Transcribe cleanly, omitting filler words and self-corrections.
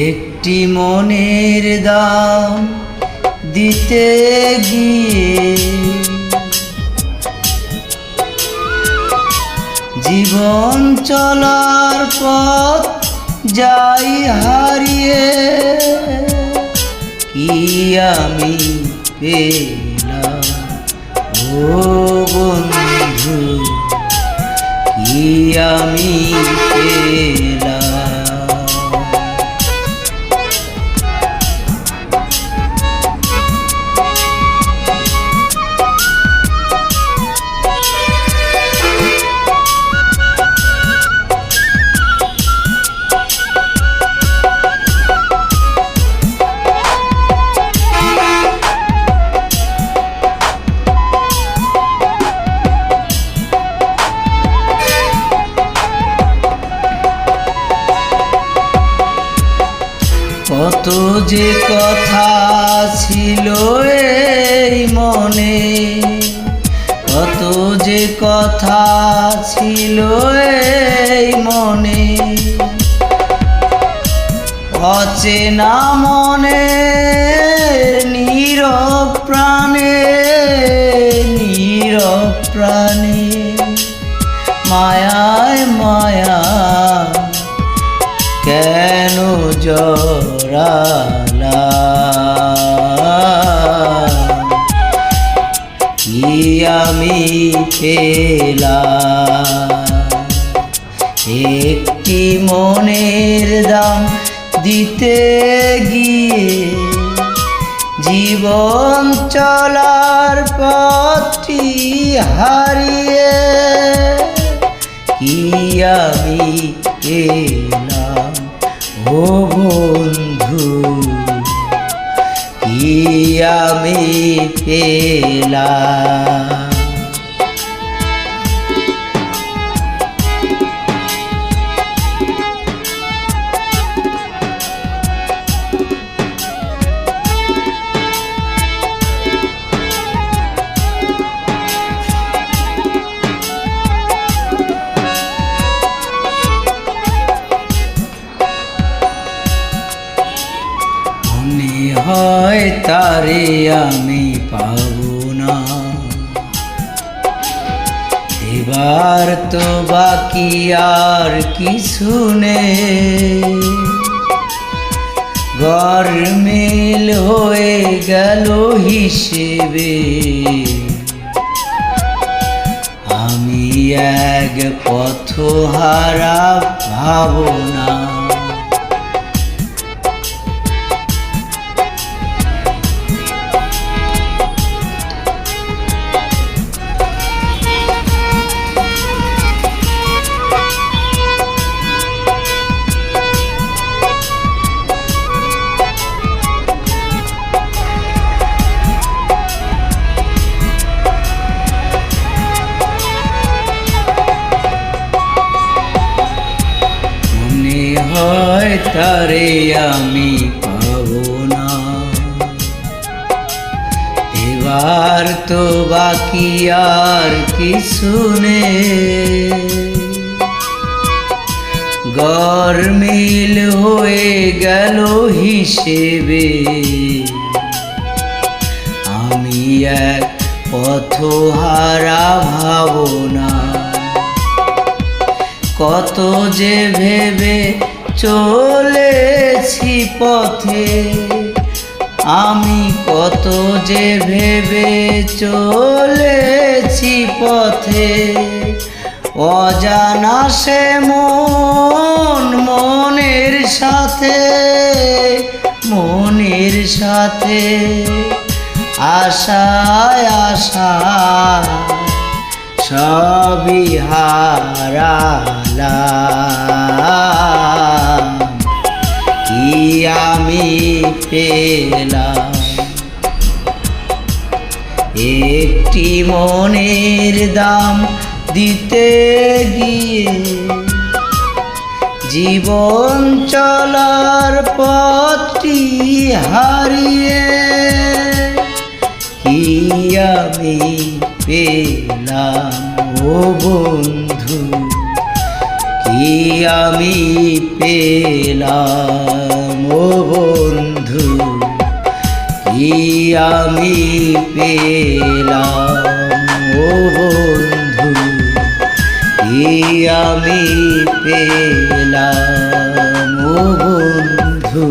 একটি মনের দাম দিতে গিয়ে জীবন চলার পথ যাই হারিয়ে, কি আমি পেলাম ও বন্ধু, কি আমি পেলাম। কত যে কথা ছিল এই মনে, কত যে কথা ছিল এই মনে, অচেনা মনে নীরব প্রাণে, নীরব প্রাণে মায়ায় মায়া কেন জড়ালাম, কি আমি পেলাম। একটি মনের দাম দিতে গিয়ে জীবন চলার পথটি হারিয়ে, কি আমি পেলাম ও বন্ধু, কি আমি পেলাম। হয় তারে আমি পাবো না, এবার তো বাকি আর কিছু নেই। গরমিল হয়ে গেল হিসেবে, আমি এক পথহারা ভাবনা। হয় তারে আমি পাবো না, এবার তো বাকি আর কিছু নেই। গরমিল হয়ে গেল হিসেবে, আমি এক পথহারা ভাবনা। কত যে ভেবে চলেছি পথে, আমি কত যে ভেবে চলেছি পথে, অজানা সে মন মনের সাথে, মনের সাথে আশায় আশায় সবই হারালাম, কি আমি পেলাম। একটি মনের দাম দিতে গিয়ে জীবন চলার পথটি হারিয়ে কি আমি পেলাম ও বন্ধু, কি আমি পেলাম ও বন্ধু, কি আমি পেলাম ও বন্ধু, কি আমি পেলাম ও বন্ধু।